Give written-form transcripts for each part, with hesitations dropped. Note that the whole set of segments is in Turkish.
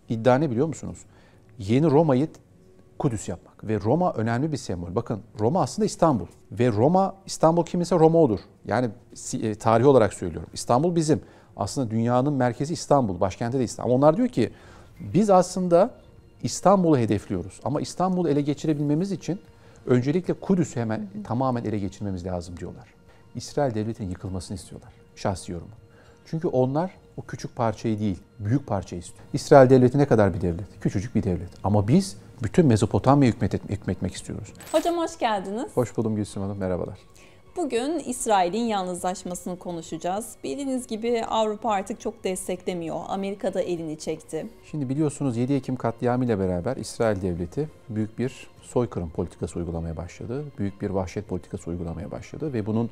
iddia ne biliyor musunuz? Yeni Roma'yı Kudüs yapmak. Ve Roma önemli bir sembol. Bakın Roma aslında İstanbul. Ve Roma, İstanbul kiminse Roma odur. Yani tarihi olarak söylüyorum. İstanbul bizim. Aslında dünyanın merkezi İstanbul. Başkenti de İstanbul. Onlar diyor ki biz aslında İstanbul'u hedefliyoruz. Ama İstanbul'u ele geçirebilmemiz için öncelikle Kudüs'ü hemen tamamen ele geçirmemiz lazım diyorlar. İsrail devletinin yıkılmasını istiyorlar. Şahsi yorumu. Çünkü onlar o küçük parçayı değil, büyük parçayı istiyor. İsrail devleti ne kadar bir devlet? Küçücük bir devlet. Ama biz bütün Mezopotamya'yı hükmetmek istiyoruz. Hocam hoş geldiniz. Hoş buldum Gülsüm Hanım, merhabalar. Bugün İsrail'in yalnızlaşmasını konuşacağız. Bildiğiniz gibi Avrupa artık çok desteklemiyor. Amerika da elini çekti. Şimdi biliyorsunuz 7 Ekim katliamı ile beraber İsrail devleti büyük bir soykırım politikası uygulamaya başladı. Büyük bir vahşet politikası uygulamaya başladı ve bunun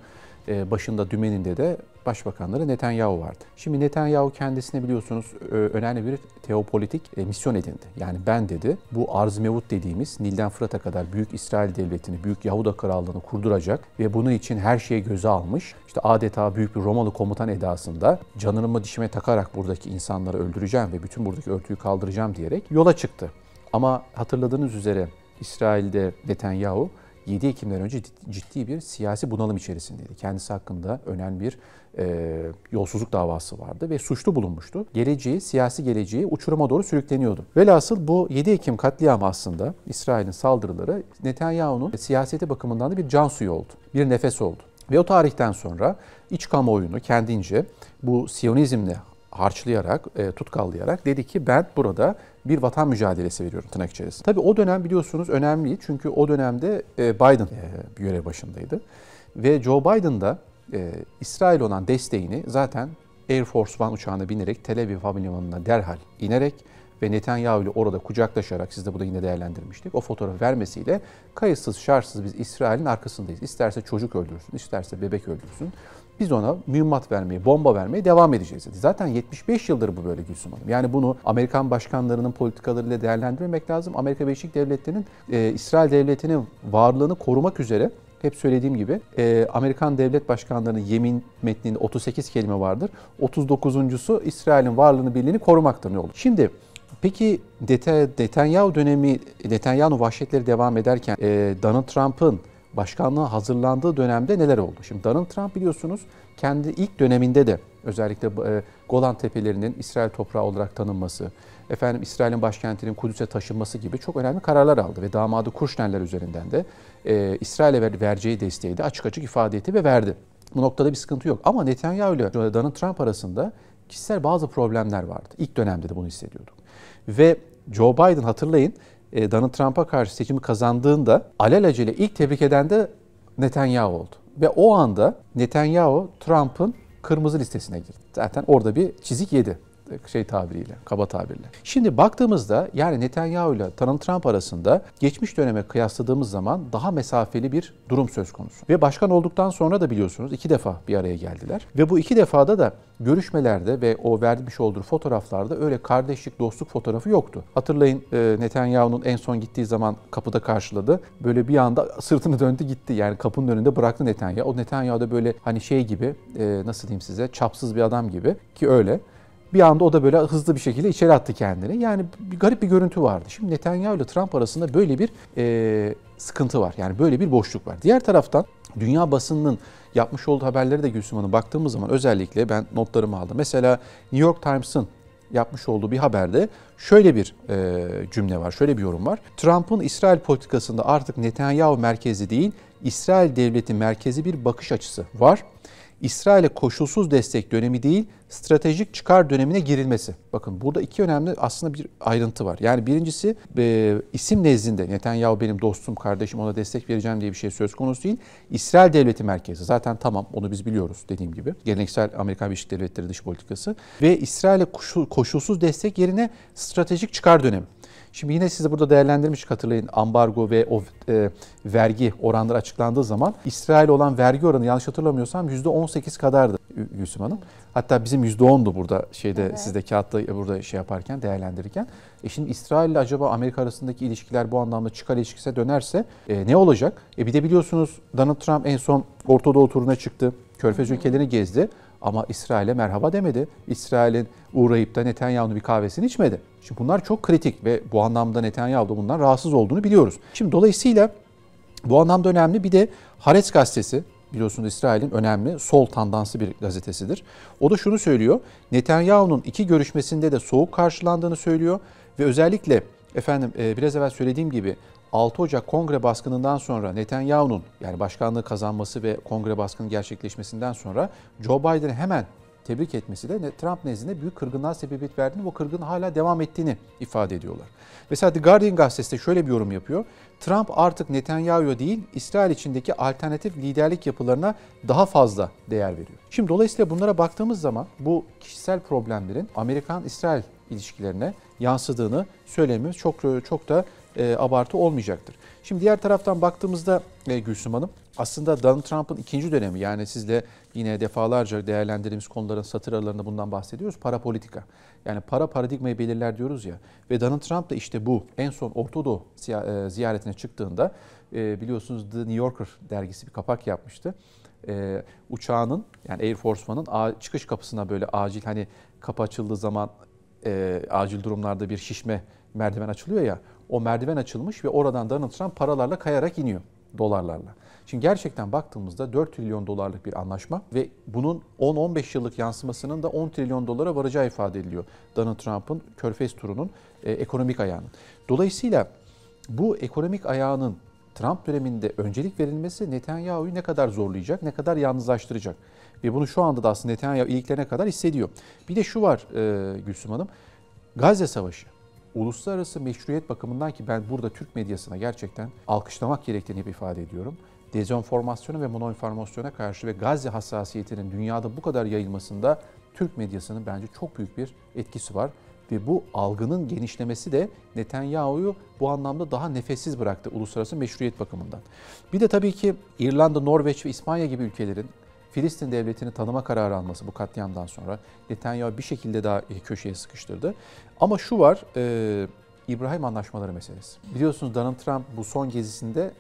başında dümeninde de başbakanları Netanyahu vardı. Şimdi Netanyahu kendisine biliyorsunuz önemli bir teopolitik misyon edindi. Yani ben dedi bu Arz Mevut dediğimiz Nil'den Fırat'a kadar büyük İsrail devletini, büyük Yahuda krallığını kurduracak ve bunun için her şeyi göze almış. İşte adeta büyük bir Romalı komutan edasında canımı dişime takarak buradaki insanları öldüreceğim ve bütün buradaki örtüyü kaldıracağım diyerek yola çıktı. Ama hatırladığınız üzere İsrail'de Netanyahu 7 Ekim'den önce ciddi bir siyasi bunalım içerisindeydi. Kendisi hakkında önemli bir yolsuzluk davası vardı ve suçlu bulunmuştu. Siyasi geleceği uçuruma doğru sürükleniyordu. Velhasıl bu 7 Ekim katliamı aslında İsrail'in saldırıları Netanyahu'nun siyaseti bakımından da bir can suyu oldu. Bir nefes oldu. Ve o tarihten sonra iç kamuoyunu kendince bu Siyonizmle harçlayarak, tutkallayarak dedi ki ben burada bir vatan mücadelesi veriyorum tırnak içerisinde. Tabii o dönem biliyorsunuz önemli çünkü o dönemde Biden görev başındaydı. Ve Joe Biden da İsrail olan desteğini zaten Air Force One uçağına binerek Tel Aviv Havalimanı'na derhal inerek ve Netanyahu ile orada kucaklaşarak, siz de burada yine değerlendirmiştik, o fotoğrafı vermesiyle kayıtsız şartsız biz İsrail'in arkasındayız. İsterse çocuk öldürsün, isterse bebek öldürsün. Biz ona mühimmat vermeye, bomba vermeye devam edeceğiz dedi. Zaten 75 yıldır bu böyle Gülsüm Hanım. Yani bunu Amerikan başkanlarının politikalarıyla değerlendirmemek lazım. Amerika Birleşik Devletleri'nin İsrail devletinin varlığını korumak üzere hep söylediğim gibi Amerikan devlet başkanlarının yemin metninde 38 kelime vardır. 39'uncusu İsrail'in varlığını, birliğini korumaktır. Ne olur? Şimdi peki Netanyahu dönemi, Netanyahu vahşetleri devam ederken Donald Trump'ın başkanlığa hazırlandığı dönemde neler oldu? Şimdi Donald Trump biliyorsunuz kendi ilk döneminde de özellikle Golan Tepelerinin İsrail toprağı olarak tanınması, İsrail'in başkentinin Kudüs'e taşınması gibi çok önemli kararlar aldı ve damadı Kushner'ler üzerinden de İsrail'e vereceği desteği de açık açık ifade etti ve verdi. Bu noktada bir sıkıntı yok. Ama Netanyahu ile Donald Trump arasında kişisel bazı problemler vardı. İlk dönemde de bunu hissediyorduk. Ve Joe Biden hatırlayın Donald Trump'a karşı seçimi kazandığında alelacele ilk tebrik eden de Netanyahu oldu. Ve o anda Netanyahu Trump'ın kırmızı listesine girdi. Zaten orada bir çizik yedi tabiriyle, kaba tabirle. Şimdi baktığımızda yani Netanyahu ile Donald Trump arasında geçmiş döneme kıyasladığımız zaman daha mesafeli bir durum söz konusu. Ve başkan olduktan sonra da biliyorsunuz 2 defa bir araya geldiler. Ve bu 2 defada da görüşmelerde ve o vermiş olduğu fotoğraflarda öyle kardeşlik, dostluk fotoğrafı yoktu. Hatırlayın Netanyahu'nun en son gittiği zaman kapıda karşıladı. Böyle bir anda sırtını döndü gitti. Yani kapının önünde bıraktı Netanyahu. O Netanyahu da böyle hani gibi nasıl diyeyim size çapsız bir adam gibi ki öyle. Bir anda o da böyle hızlı bir şekilde içeri attı kendini. Yani garip bir görüntü vardı. Şimdi Netanyahu ile Trump arasında böyle bir sıkıntı var. Yani böyle bir boşluk var. Diğer taraftan dünya basınının yapmış olduğu haberleri de Gülsüm Hanım baktığımız zaman özellikle ben notlarımı aldım. Mesela New York Times'ın yapmış olduğu bir haberde şöyle bir cümle var, şöyle bir yorum var. Trump'ın İsrail politikasında artık Netanyahu merkezi değil, İsrail devleti merkezi bir bakış açısı var. İsrail'e koşulsuz destek dönemi değil, stratejik çıkar dönemine girilmesi. Bakın burada 2 önemli aslında bir ayrıntı var. Yani birincisi isim nezdinde Netanyahu benim dostum, kardeşim ona destek vereceğim diye bir şey söz konusu değil. İsrail devleti merkezi. Zaten tamam onu biz biliyoruz dediğim gibi. Geleneksel Amerika Birleşik Devletleri dış politikası. Ve İsrail'e koşulsuz destek yerine stratejik çıkar dönemi. Şimdi yine size burada değerlendirmiş hatırlayın ambargo ve o vergi oranları açıklandığı zaman İsrail olan vergi oranı yanlış hatırlamıyorsam %18 kadardı Gülsüm Hanım. Hatta bizim %10'du burada evet. Sizde kağıtta burada yaparken değerlendirirken. Şimdi İsrail ile acaba Amerika arasındaki ilişkiler bu anlamda çıkar ilişkisine dönerse ne olacak? Bir de biliyorsunuz Donald Trump en son Orta Doğu turuna çıktı. Körfez ülkelerini gezdi. Ama İsrail'e merhaba demedi. İsrail'in uğrayıp da Netanyahu'nun bir kahvesini içmedi. Şimdi bunlar çok kritik ve bu anlamda Netanyahu da bundan rahatsız olduğunu biliyoruz. Şimdi dolayısıyla bu anlamda önemli. Bir de Haaretz gazetesi, biliyorsunuz İsrail'in önemli sol tandanslı bir gazetesidir. O da şunu söylüyor. Netanyahu'nun iki görüşmesinde de soğuk karşılandığını söylüyor ve özellikle biraz evvel söylediğim gibi 6 Ocak kongre baskınından sonra Netanyahu'nun yani başkanlığı kazanması ve kongre baskının gerçekleşmesinden sonra Joe Biden'ı hemen tebrik etmesi de Trump nezdinde büyük kırgınlığa sebebiyet verdiğini, o kırgının hala devam ettiğini ifade ediyorlar. Mesela The Guardian gazetesi de şöyle bir yorum yapıyor. Trump artık Netanyahu'ya değil, İsrail içindeki alternatif liderlik yapılarına daha fazla değer veriyor. Şimdi dolayısıyla bunlara baktığımız zaman bu kişisel problemlerin Amerikan-İsrail ilişkilerine yansıdığını söylememiz çok da abartı olmayacaktır. Şimdi diğer taraftan baktığımızda Gülsüm Hanım, aslında Donald Trump'ın ikinci dönemi, yani sizle yine defalarca değerlendirdiğimiz konuların satır aralarında bundan bahsediyoruz. Para politika. Yani para paradigmayı belirler diyoruz ya. Ve Donald Trump da işte bu en son Orta Doğu ziyaretine çıktığında biliyorsunuz The New Yorker dergisi bir kapak yapmıştı. Uçağının, yani Air Force One'ın çıkış kapısına böyle acil, hani kapı açıldığı zaman acil durumlarda bir şişme merdiven açılıyor ya. O merdiven açılmış ve oradan Donald Trump paralarla kayarak iniyor, dolarlarla. Şimdi gerçekten baktığımızda 4 trilyon dolarlık bir anlaşma ve bunun 10-15 yıllık yansımasının da 10 trilyon dolara varacağı ifade ediliyor. Donald Trump'ın Körfez turunun ekonomik ayağının. Dolayısıyla bu ekonomik ayağının Trump döneminde öncelik verilmesi Netanyahu'yu ne kadar zorlayacak, ne kadar yalnızlaştıracak. Ve bunu şu anda da aslında Netanyahu iliklerine kadar hissediyor. Bir de şu var Gülsüm Hanım, Gazze Savaşı. Uluslararası meşruiyet bakımından, ki ben burada Türk medyasına gerçekten alkışlamak gerektiğini hep ifade ediyorum. Dezenformasyona ve monoinformasyona karşı ve Gazze hassasiyetinin dünyada bu kadar yayılmasında Türk medyasının bence çok büyük bir etkisi var. Ve bu algının genişlemesi de Netanyahu'yu bu anlamda daha nefessiz bıraktı uluslararası meşruiyet bakımından. Bir de tabii ki İrlanda, Norveç ve İspanya gibi ülkelerin Filistin devletini tanıma kararı alması bu katliamdan sonra Netanyahu bir şekilde daha köşeye sıkıştırdı. Ama şu var, İbrahim Anlaşmaları meselesi. Biliyorsunuz Donald Trump bu son gezisinde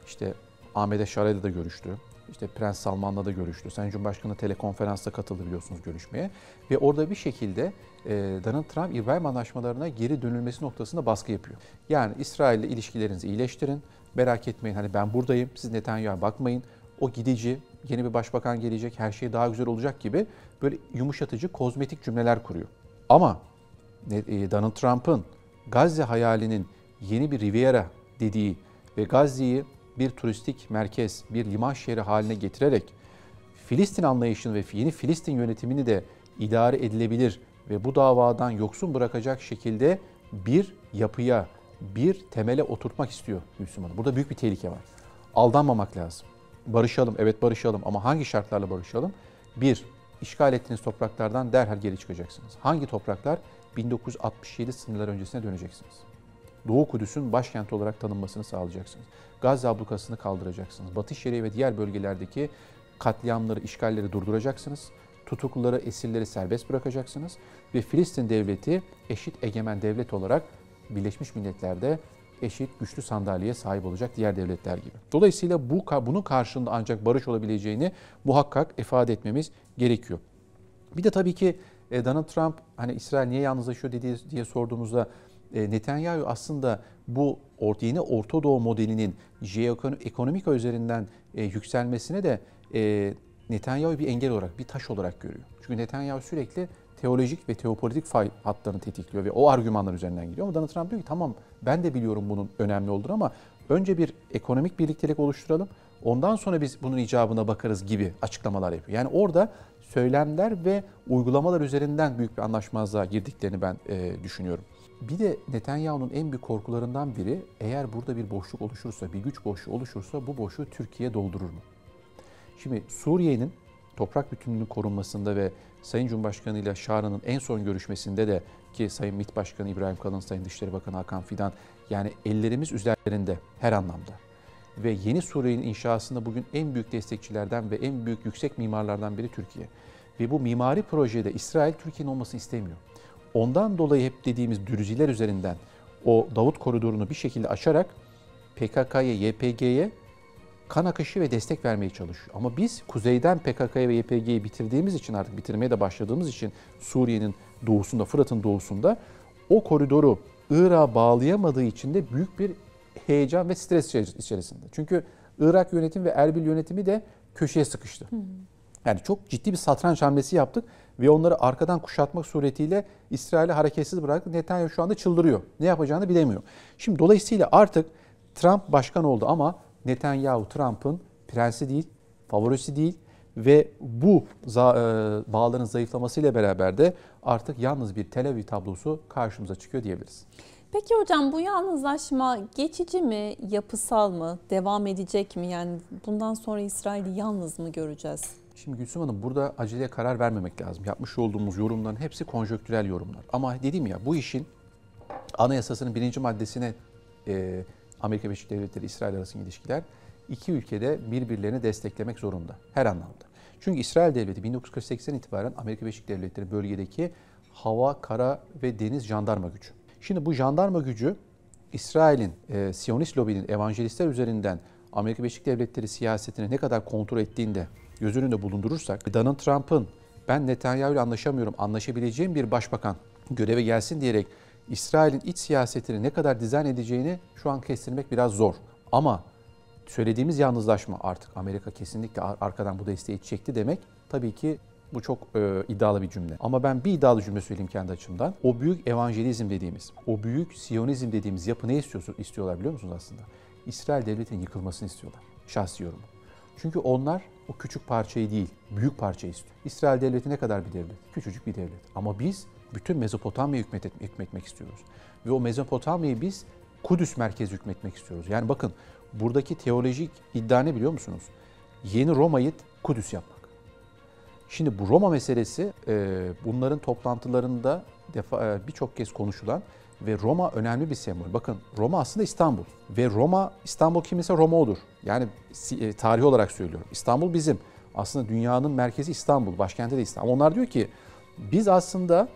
işte Ahmet Şaray'la da görüştü. İşte Prens Salman'la da görüştü. Sayın Cumhurbaşkanı telekonferansta katıldı biliyorsunuz görüşmeye. Ve orada bir şekilde Donald Trump İbrahim Anlaşmalarına geri dönülmesi noktasında baskı yapıyor. Yani İsrail ile ilişkilerinizi iyileştirin. Merak etmeyin, hani ben buradayım. Siz Netanyahu'ya bakmayın. O gidici, yeni bir başbakan gelecek, her şey daha güzel olacak gibi böyle yumuşatıcı, kozmetik cümleler kuruyor. Ama Donald Trump'ın Gazze hayalinin yeni bir Riviera dediği ve Gazze'yi bir turistik merkez, bir liman şehri haline getirerek Filistin anlayışını ve yeni Filistin yönetimini de idare edilebilir ve bu davadan yoksun bırakacak şekilde bir yapıya, bir temele oturtmak istiyor Gülsüm Hanım. Burada büyük bir tehlike var. Aldanmamak lazım. Barışalım, evet barışalım ama hangi şartlarla barışalım? Bir, işgal ettiğiniz topraklardan derhal geri çıkacaksınız. Hangi topraklar? 1967 sınırları öncesine döneceksiniz. Doğu Kudüs'ün başkenti olarak tanınmasını sağlayacaksınız. Gazze ablukasını kaldıracaksınız. Batı Şeria ve diğer bölgelerdeki katliamları, işgalleri durduracaksınız. Tutukluları, esirleri serbest bırakacaksınız. Ve Filistin devleti eşit egemen devlet olarak Birleşmiş Milletler'de eşit güçlü sandalyeye sahip olacak diğer devletler gibi. Dolayısıyla bunun karşılığında ancak barış olabileceğini muhakkak ifade etmemiz gerekiyor. Bir de tabii ki Donald Trump hani İsrail niye yalnızlaşıyor diye sorduğumuzda Netanyahu aslında bu yeni Orta Doğu modelinin jeoekonomik üzerinden yükselmesine de Netanyahu bir engel olarak, bir taş olarak görüyor. Çünkü Netanyahu sürekli teolojik ve teopolitik fay hatlarını tetikliyor ve o argümanlar üzerinden gidiyor. Ama Donald Trump diyor ki tamam ben de biliyorum bunun önemli olduğunu ama önce bir ekonomik birliktelik oluşturalım. Ondan sonra biz bunun icabına bakarız gibi açıklamalar yapıyor. Yani orada söylemler ve uygulamalar üzerinden büyük bir anlaşmazlığa girdiklerini ben düşünüyorum. Bir de Netanyahu'nun en büyük korkularından biri, eğer burada bir boşluk oluşursa, bir güç boşluğu oluşursa bu boşluğu Türkiye doldurur mu? Şimdi Suriye'nin toprak bütünlüğünün korunmasında ve Sayın Cumhurbaşkanı ile Şaran'ın en son görüşmesinde de ki Sayın MİT Başkanı İbrahim Kalın, Sayın Dışişleri Bakanı Hakan Fidan, yani ellerimiz üzerlerinde her anlamda. Ve yeni Suriye'nin inşasında bugün en büyük destekçilerden ve en büyük yüksek mimarlardan biri Türkiye. Ve bu mimari projede İsrail Türkiye'nin olmasını istemiyor. Ondan dolayı hep dediğimiz dürüziler üzerinden o Davut koridorunu bir şekilde açarak PKK'ya, YPG'ye kan akışı ve destek vermeye çalışıyor. Ama biz kuzeyden PKK'yı ve YPG'yi bitirdiğimiz için, artık bitirmeye de başladığımız için Suriye'nin doğusunda, Fırat'ın doğusunda o koridoru Irak'a bağlayamadığı için de büyük bir heyecan ve stres içerisinde. Çünkü Irak yönetimi ve Erbil yönetimi de köşeye sıkıştı. Yani çok ciddi bir satranç hamlesi yaptık ve onları arkadan kuşatmak suretiyle İsrail'i hareketsiz bıraktık. Netanyahu şu anda çıldırıyor. Ne yapacağını bilemiyor. Şimdi dolayısıyla artık Trump başkan oldu ama Netanyahu Trump'ın prensi değil, favorisi değil ve bu bağların zayıflamasıyla beraber de artık yalnız bir Tel Aviv tablosu karşımıza çıkıyor diyebiliriz. Peki hocam, bu yalnızlaşma geçici mi, yapısal mı, devam edecek mi? Yani bundan sonra İsrail'i yalnız mı göreceğiz? Şimdi Gülsüm Hanım, burada aceleye karar vermemek lazım. Yapmış olduğumuz yorumların hepsi konjonktürel yorumlar. Ama dediğim ya, bu işin anayasasının 1. maddesine Amerika Birleşik Devletleri İsrail arasındaki ilişkiler, iki ülkede birbirlerini desteklemek zorunda her anlamda. Çünkü İsrail Devleti 1948'den itibaren Amerika Birleşik Devletleri bölgedeki hava, kara ve deniz jandarma gücü. Şimdi bu jandarma gücü İsrail'in, Siyonist lobinin evangelistler üzerinden Amerika Birleşik Devletleri siyasetini ne kadar kontrol ettiğinde göz önünde bulundurursak, Donald Trump'ın ben Netanyahu ile anlaşamıyorum, anlaşabileceğim bir başbakan göreve gelsin diyerek İsrail'in iç siyasetini ne kadar dizayn edeceğini şu an kestirmek biraz zor. Ama söylediğimiz yalnızlaşma, artık Amerika kesinlikle arkadan bu desteği çekti demek, tabii ki bu çok iddialı bir cümle. Ama ben bir iddialı cümle söyleyeyim kendi açımdan. O büyük evangelizm dediğimiz, o büyük Siyonizm dediğimiz yapı ne istiyorlar biliyor musunuz aslında? İsrail devletinin yıkılmasını istiyorlar. Şahsi yorumum. Çünkü onlar o küçük parçayı değil, büyük parçayı istiyor. İsrail devleti ne kadar bir devlet? Küçücük bir devlet. Ama biz bütün Mezopotamya'yı hükmetmek istiyoruz. Ve o Mezopotamya'yı biz Kudüs merkezi hükmetmek istiyoruz. Yani bakın, buradaki teolojik iddia ne biliyor musunuz? Yeni Roma'yı Kudüs yapmak. Şimdi bu Roma meselesi bunların toplantılarında birçok kez konuşulan ve Roma önemli bir sembol. Bakın, Roma aslında İstanbul ve İstanbul kimse Roma odur. Yani tarih olarak söylüyorum. İstanbul bizim. Aslında dünyanın merkezi İstanbul, başkenti de İstanbul. Onlar diyor ki biz aslında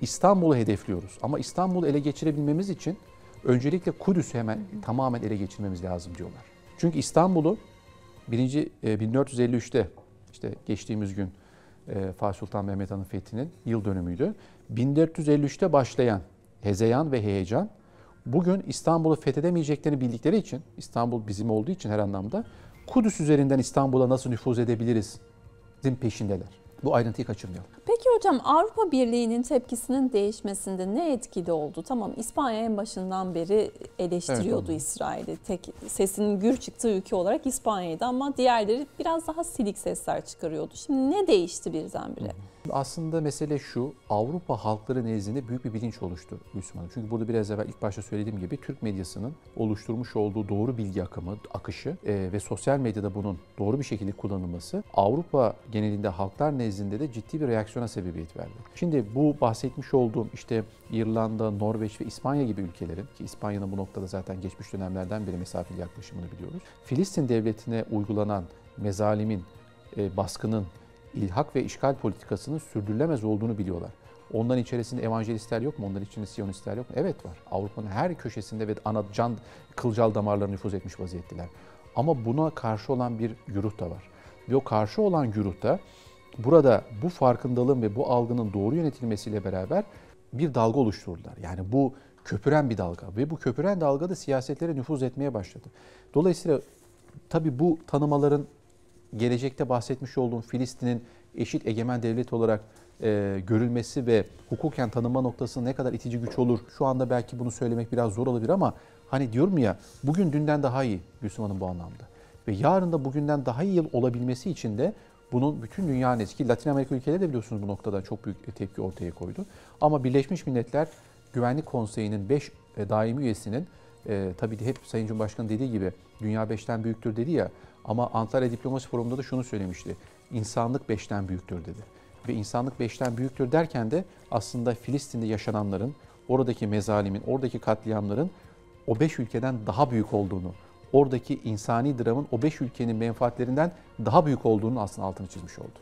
İstanbul'u hedefliyoruz ama İstanbul'u ele geçirebilmemiz için öncelikle Kudüs'ü hemen tamamen ele geçirmemiz lazım diyorlar. Çünkü İstanbul'u 1453'te, işte geçtiğimiz gün Fatih Sultan Mehmet Han'ın fethinin yıl dönümüydü. 1453'te başlayan hezeyan ve heyecan bugün İstanbul'u fethedemeyeceklerini bildikleri için, İstanbul bizim olduğu için her anlamda, Kudüs üzerinden İstanbul'a nasıl nüfuz edebiliriz peşindeler. Bu ayrıntıyı kaçırmayalım. Peki hocam, Avrupa Birliği'nin tepkisinin değişmesinde ne etkili oldu? Tamam, İspanya en başından beri eleştiriyordu İsrail'i. Tek sesinin gür çıktığı ülke olarak İspanya'ydı ama diğerleri biraz daha silik sesler çıkarıyordu. Şimdi ne değişti birdenbire? Aslında mesele şu, Avrupa halkları nezdinde büyük bir bilinç oluştu Gülsüm Hanım. Çünkü burada biraz evvel ilk başta söylediğim gibi Türk medyasının oluşturmuş olduğu doğru bilgi akışı ve sosyal medyada bunun doğru bir şekilde kullanılması Avrupa genelinde halklar nezdinde de ciddi bir reaksiyona sebebiyet verdi. Şimdi bu bahsetmiş olduğum işte İrlanda, Norveç ve İspanya gibi ülkelerin, ki İspanya'nın bu noktada zaten geçmiş dönemlerden beri mesafeli yaklaşımını biliyoruz. Filistin devletine uygulanan mezalimin, baskının, ilhak ve işgal politikasının sürdürülemez olduğunu biliyorlar. Onların içerisinde evangelistler yok mu? Onların içinde Siyonistler yok mu? Evet var. Avrupa'nın her köşesinde ve kılcal damarlarına nüfuz etmiş vaziyetteler. Ama buna karşı olan bir güruh da var. Ve o karşı olan güruh da burada bu farkındalığın ve bu algının doğru yönetilmesiyle beraber bir dalga oluşturdular. Yani bu köpüren bir dalga ve bu köpüren dalga da siyasetlere nüfuz etmeye başladı. Dolayısıyla tabii bu tanımaların gelecekte bahsetmiş olduğum Filistin'in eşit egemen devlet olarak görülmesi ve hukuken tanınma noktasında ne kadar itici güç olur? Şu anda belki bunu söylemek biraz zor olabilir ama hani diyorum ya, bugün dünden daha iyi Gülsüm Hanım bu anlamda. Ve yarın da bugünden daha iyi olabilmesi için de bunun bütün dünyanın eski Latin Amerika ülkeleri de biliyorsunuz bu noktada çok büyük tepki ortaya koydu. Ama Birleşmiş Milletler Güvenlik Konseyi'nin 5 daimi üyesinin tabii hep Sayın Cumhurbaşkanı dediği gibi dünya 5'ten büyüktür dedi ya, ama Antalya Diplomasi Forumu'nda da şunu söylemişti. İnsanlık 5'ten büyüktür dedi. Ve insanlık 5'ten büyüktür derken de aslında Filistin'de yaşananların, oradaki mezalimin, oradaki katliamların o 5 ülkeden daha büyük olduğunu, oradaki insani dramın o 5 ülkenin menfaatlerinden daha büyük olduğunu aslında altını çizmiş oldu.